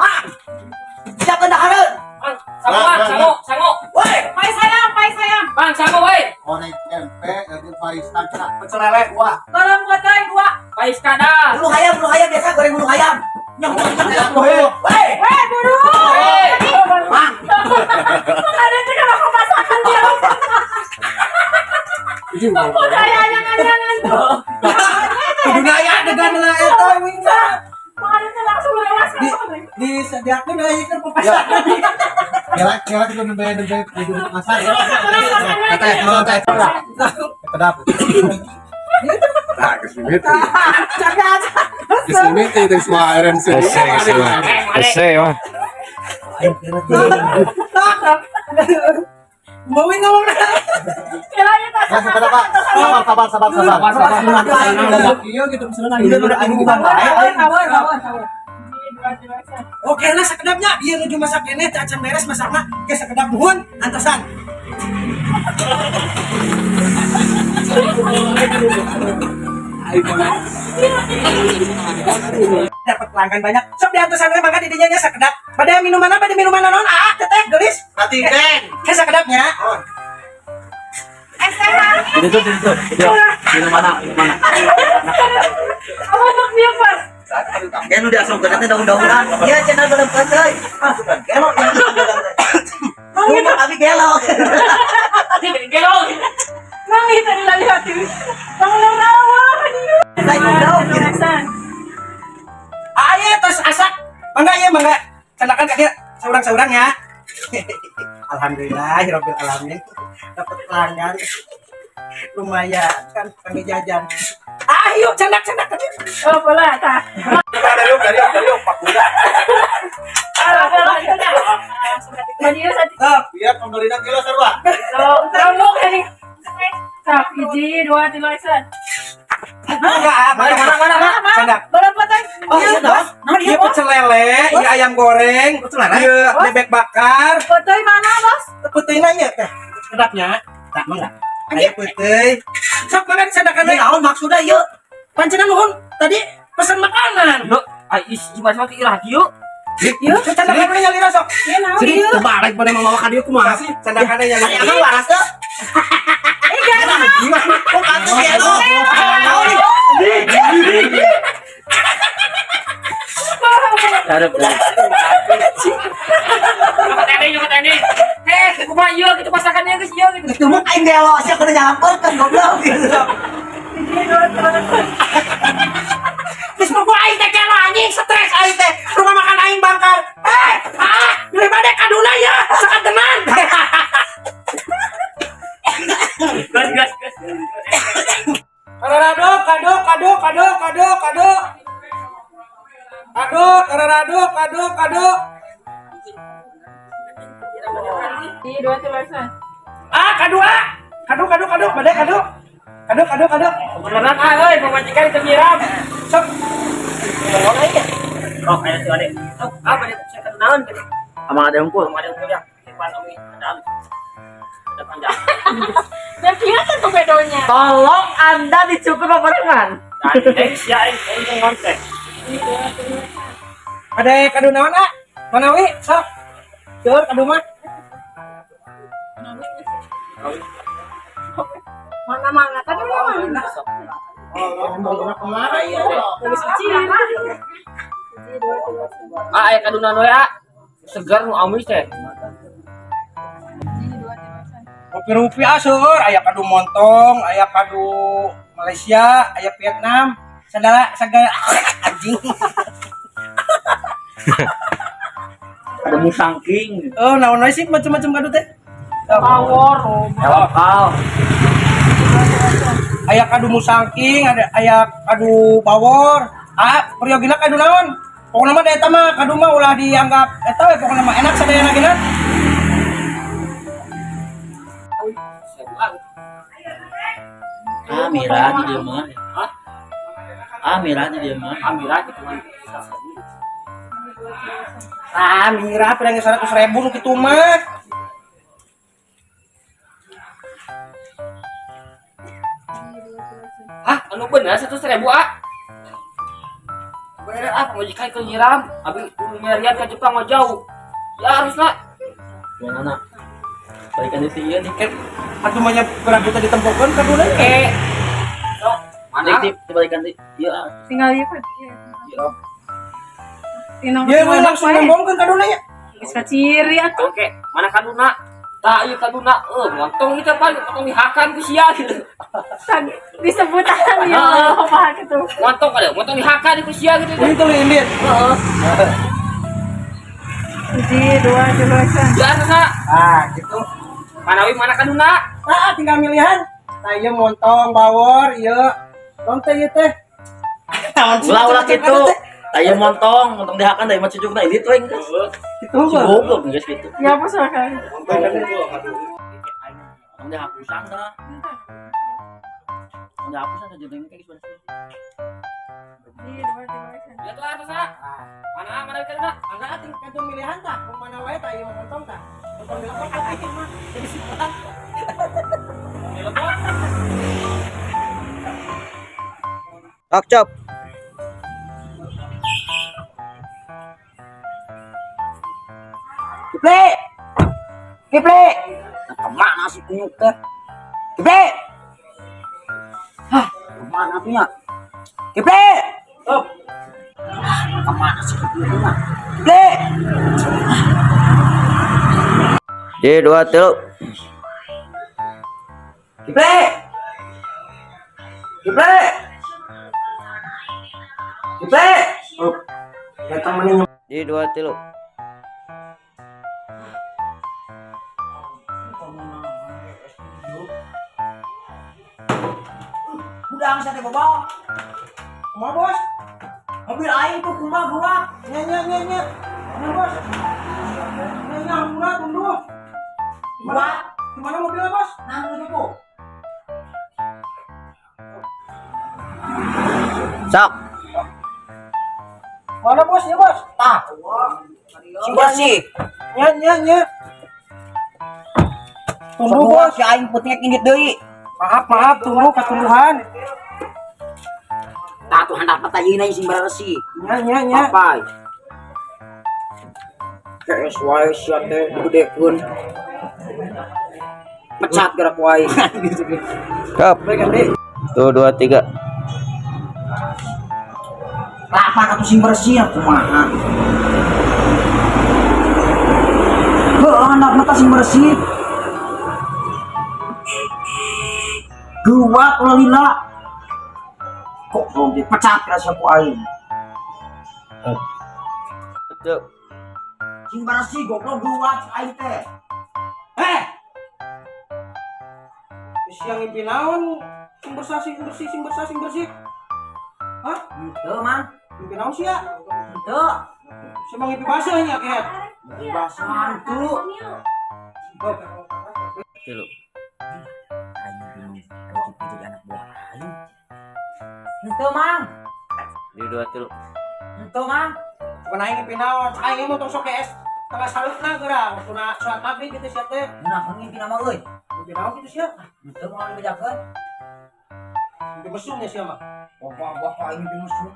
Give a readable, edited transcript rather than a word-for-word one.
Ah, siapa nak harun? Sango bang, sango. Woi, Pai sayang. Bang, sango woi. Onek tempe, lagi Paristan kena. pecelele gua. Tolong kotai 2. Pais kada. Bulu ayam biasa goreng bulu ayam. Nyong nyong. Woi, Buru. Mang. Ada itu kalau aku masakan dia. Jangan tuh. Kudu aya dengan lah eta wingsa. Ada itu langsung lewat. Disediakeun euy keur pepesan. Kira kita nembel di duduk masak. Teh, mau teh. Kedap. Cagat. Kesini itu semua iron sih. Mah. Mau ngomong dah. Kiranya tak Ya sudah Pak. Sabar. Iya gitu misalnya lagi udah anu bukan bae. Kawan. Oke lah sekedapnya ieu nuju masak keneh teh acan beres masakna ke sekedap nuhun antosan. Dapat pelanggan banyak. Sok diantosan we mangga di dinya nya sekedap. Pada minuman apa di minuman naon? Ah, teteh gelis. Hati Den. Ke sekedapnya. Itu. Di mana? Apa untuk dia pas? Kan udah asal geuna teh daun-daunan. Ieu channel belum euy. Ah, sudah gelo. Ngomong abi gelo. Gelo. Mang itu lagi hati. Mang rawa. Lain daun. Kirasan. Ayo terus asak. Mangga. Cendakan ka dia saurang-saurang ya. Alhamdulillah, Rabbil alamin. Dapat pelanggan. Lumayan kan kami jajan. Ayo cendak ka dia. Oh, bola tak. Dari Pak Bunda. Oh, Biar pembelinya kilo serba. mana? Cendak. Berapa teh? Oh, iya dah. Iya pecel lele, iya ayam goreng, iya bebek bakar. Foto mana, Bos? Putih nanya teh. Sedapnya. Tak mangga. Ayo putih. Sok makan sedakan deui. Naon maksudna ieu? Pancenan nuhun tadi pesan makanan. Lo, ais cuma mati irah dieu. Ieu sedakan deui nyalira sok. Ieu naon Jadi ieu? terbalik pada mamawa ka dieu kumaha sih? Sedakan deui nyalira. Emang waras teh? Kok atuh ya lo? Nyokot ini. Kumaha ieu gitu masakannya geus ieu gitu. Itu mah aing gelo sia kudu nyamperkeun goblok gitu. Geus mah aing teh gelo anjing stres aing teh. Rumah makan aing bangkar. Daripada kaduna ya sakadenan. Gas. Kado. Di 2 tulisan. Kado. Bade kado. Kado. Beneran euy, pemajikan itu nyiram. Sok. Oh, aya tuh ade. Oh, apa dia saya kenaon gitu. Amang ada unggul. Ada ukuran. Depan Omi ada. Ada panjang. Dan kelihatan tuh bedonya. Tolong Anda dicukur barengan. Dan next ya ini konten. Ada kado naon Mana wi? Sok. Jor kado mah. Mana tadi mana? Tulis kecil. Aya kaduna we segar nu amis teh. Rupiah seueur aya kado montong, aya kado Malaysia, aya Vietnam, segala anjing. Ada musangking. Oh, naon we sih macam-macam kado teh? Power. Lokal. Aya kado musangking, aya kado bawor. Periogina kado naon? Pokona mah eta mah kado mah ulah dianggap eta we pokona mah enak sadayana gina. Mirah di dia mah. Mirah di dia mah. Ambil aja teman. Mira pedang 100.000 nu kitu mah. Anu bener 100.000 ah. Bener ah, majikan ke nyiram. Abi nyarian ke Jepang mah jauh. Ya harus lah. Yang anak. Balikan itu iya nih. Atuh mah nya kerabutan ditempokeun kaduna. Sok, mana? Dibalikan itu. Iya. Tinggal ieu kan. Tinong Ya we langsung nembongkeun kaduna nya. Geus kaciri atuh. Oke, mana kaduna? Tak ieu kaduna. Montong kita pan, potong dihakan ku sia gitu. Kan disebutan ya apa gitu. Montong kada, montong dihakan ku sia gitu. Ini tuh lindit. Heeh. Hiji, dua, action. Ya sana. Ah, gitu. Mana kaduna? Ah, tinggal milihan. Nah, ieu montong bawor, ieu non teh ieu teh. Ulah gitu. Aya montong dihakan dari mah cucuk teh itu yang geus. Gitu Si kan. goblok geus gitu. Ya apa silakan. Tong dihapusan tah. Tong dihapusan aja jeung kayak gitu. Hiji, dua, action. Ya tuh atas sana. Mana kaduna? Angga tinggal kantong milihan tah. Mana wae tah ieu montong tah. Montong dilepok tah ieu mah. Jadi simpetan. Akcap. Kiple. Kiple. Kemana si kunyuk teh? Kiple. Kemana tuh nya? Kiple. Oh, Kemana si kunyuk mah? Kiple. Di 2 3. Kiple. Kiple. Kiple. Oh. Datang meneng. Di 2 3. Udang sa bawah. Kumaha bos? Mobil aing tuh kumaha gua. Nya. Mana bos? Nya murah tunduk. Gimana mobilnya bos? Nah, itu tuh. Sok. Mana bos ya bos? Tah. Si bersih. Nya. Tunduk bos, si aing putnya kindit deui. Maaf, tunduk katuluhan. Tah tuh handap patayina sing bararesi. Nya. Apa? Kayak wae sia teh digedekeun. Pecat gerak wae. Kap. Ganti. Tuh 2 3. Lapa atuh sing bersih kumaha? Anak mata sing bersih. Gua kalau lila. Kok belum dipecat rasa ku aing. Tuh. Sing bersih goblok gua aing teh. Siang impi naon? Sing bersih. Hah? Tuh, Mang. Impi naon sih ya? Tuh. Si Mang impi basahnya ket. Basahan tuh. Tilu. Jadi anak buah aing. Itu, Mang. Di 2 3. Itu, Mang. Bukan aing impi naon, aing mau tong sok es. Tengah salutna geura, tuna suat maghrib gitu sia teh. Nah, ngimpi nama euy. Impi naon gitu sia? Itu mau dibedakeun. Impi mesumnya sia mah. Wah, aing di musuh.